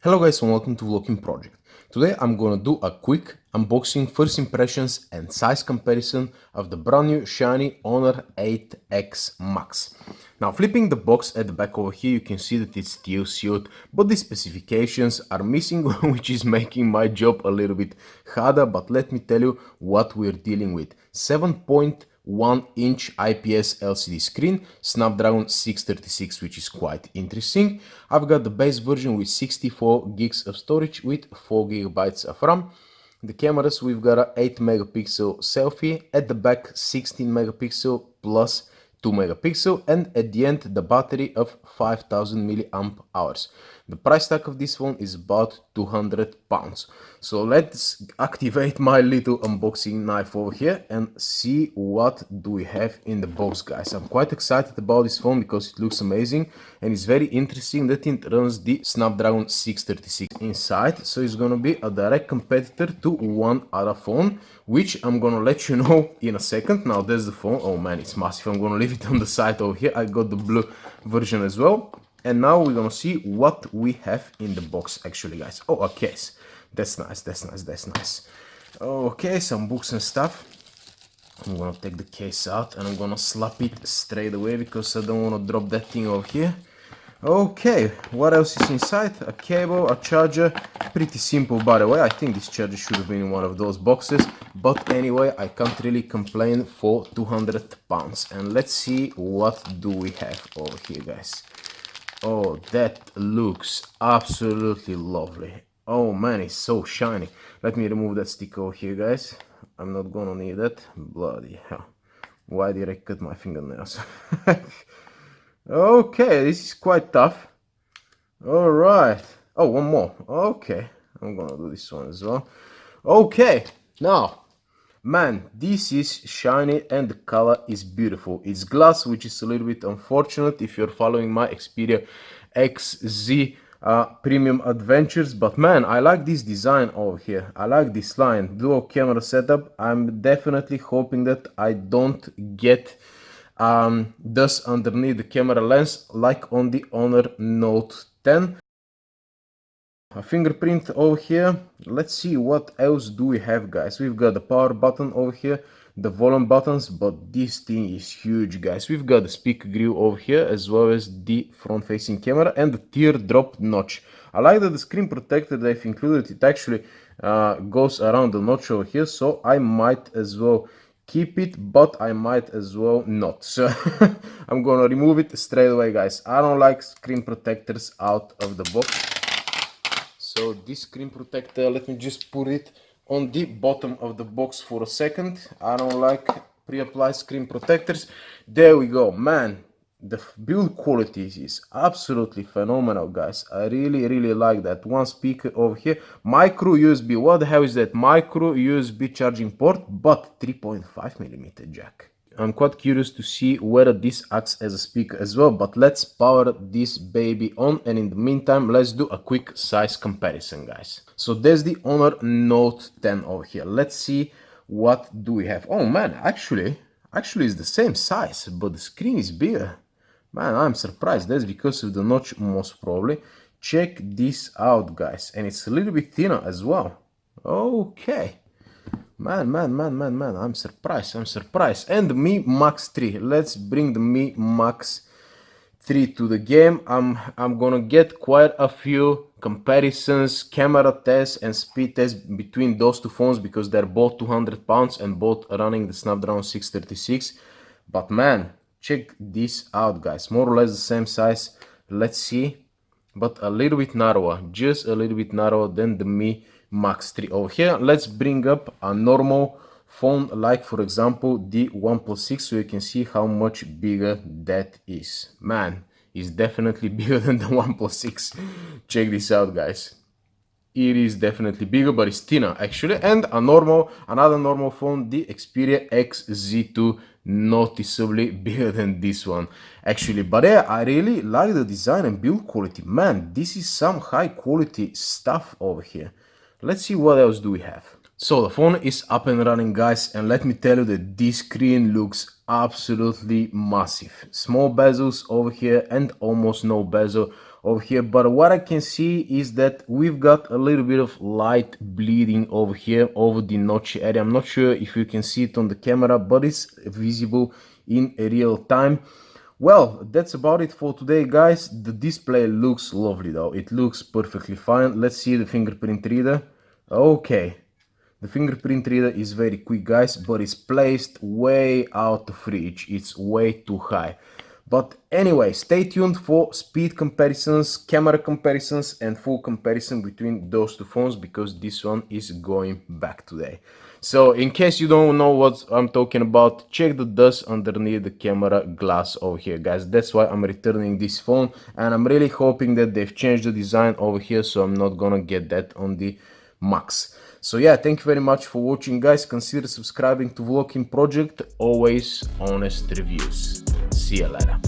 Hello guys and welcome to VoloKin Project. Today I'm gonna do a quick unboxing, first impressions and size comparison of the brand new shiny Honor 8X Max. Now flipping the box at the back over here you can see that it's steel sealed, but the specifications are missing which is making my job a little bit harder, but let me tell you what we're dealing with. 7.1-inch IPS LCD screen, Snapdragon 636, which is quite interesting. I've got the base version with 64 gigs of storage with 4 gigabytes of RAM. The cameras, we've got a 8 megapixel selfie, at the back 16 megapixel plus 2 megapixel, and at the end the battery of 5000 milliamp hours. The price tag of this phone is about £200. So let's activate my little unboxing knife over here and see what do we have in the box, guys. I'm quite excited about this phone because it looks amazing and it's very interesting that it runs the Snapdragon 636 inside, so it's gonna be a direct competitor to one other phone, which I'm gonna let you know in a second. Now there's the phone. Oh man, it's massive. I'm gonna leave it on the side over here. I got the blue version as well. And now we're gonna see what we have in the box actually, guys. Oh, a case. That's nice, that's nice. Okay, some books and stuff. I'm gonna take the case out and I'm gonna slap it straight away because I don't wanna drop that thing over here. Okay, what else is inside? A cable, a charger. Pretty simple, by the way. I think this charger should have been in one of those boxes, but anyway, I can't really complain for £200. And let's see what do we have over here, guys. Oh, that looks absolutely lovely. Oh man, it's so shiny. Let me remove that sticker over here, guys. I'm not gonna need that. Bloody hell. Why did I cut my fingernails? Okay, this is quite tough. Alright. Oh, one more. Okay. I'm gonna do this one as well. Okay. Now, man, this is shiny and the color is beautiful. It's glass, which is a little bit unfortunate if you're following my Xperia XZ premium adventures, but man, I like this design over here. I like this line, dual camera setup. I'm definitely hoping that I don't get dust underneath the camera lens like on the Honor Note 10. A fingerprint over here. Let's see what else do we have, guys. We've got the power button over here, the volume buttons, but this thing is huge, guys. We've got the speaker grill over here as well as the front facing camera and the teardrop notch. I like that the screen protector they've included, it actually goes around the notch over here, so I might as well keep it, but I might as well not. So I'm gonna remove it straight away, guys. I don't like screen protectors out of the box. So this screen protector, let me just put it on the bottom of the box for a second. I don't like pre-applied screen protectors. There we go, man. The build quality is absolutely phenomenal, guys. I really like that. One speaker over here, micro USB. What the hell is that? Micro USB charging port, but 3.5mm jack. I'm quite curious to see whether this acts as a speaker as well, but let's power this baby on, and in the meantime let's do a quick size comparison, guys. So there's the Honor Note 10 over here. Let's see what do we have. Oh man, actually it's the same size, but the screen is bigger. Man, I'm surprised. That's because of the notch, most probably. Check this out, guys, and it's a little bit thinner as well. Okay. Man, I'm surprised. And the Mi Max 3. Let's bring the Mi Max 3 to the game. I'm gonna get quite a few comparisons, camera tests and speed tests between those two phones because they're both £200 and both running the Snapdragon 636. But man, check this out, guys. More or less the same size. Let's see. But a little bit narrower, just a little bit narrower than the Mi Max 3 over here. Let's bring up a normal phone, like for example the OnePlus 6, so you can see how much bigger that is. Man, it's definitely bigger than the OnePlus 6. Check this out, guys. It is definitely bigger, but it's thinner actually. And another normal phone, the Xperia XZ2, noticeably bigger than this one actually. But yeah, I really like the design and build quality. Man, this is some high quality stuff over here. Let's see what else do we have. So the phone is up and running, guys, and let me tell you that this screen looks absolutely massive. Small bezels over here and almost no bezel over here, but what I can see is that we've got a little bit of light bleeding over here over the notch area. I'm not sure if you can see it on the camera, but it's visible in real time. Well, that's about it for today, guys. The display looks lovely though. It looks perfectly fine. Let's see the fingerprint reader. Okay, the fingerprint reader is very quick, guys, but it's placed way out of reach. It's way too high. But anyway, stay tuned for speed comparisons, camera comparisons, and full comparison between those two phones, because this one is going back today. So in case you don't know what I'm talking about, check the dust underneath the camera glass over here, guys. That's why I'm returning this phone, and I'm really hoping that they've changed the design over here, so I'm not gonna get that on the Max. So yeah, thank you very much for watching, guys. Consider subscribing to VoloKin Project. Always honest reviews. See you later.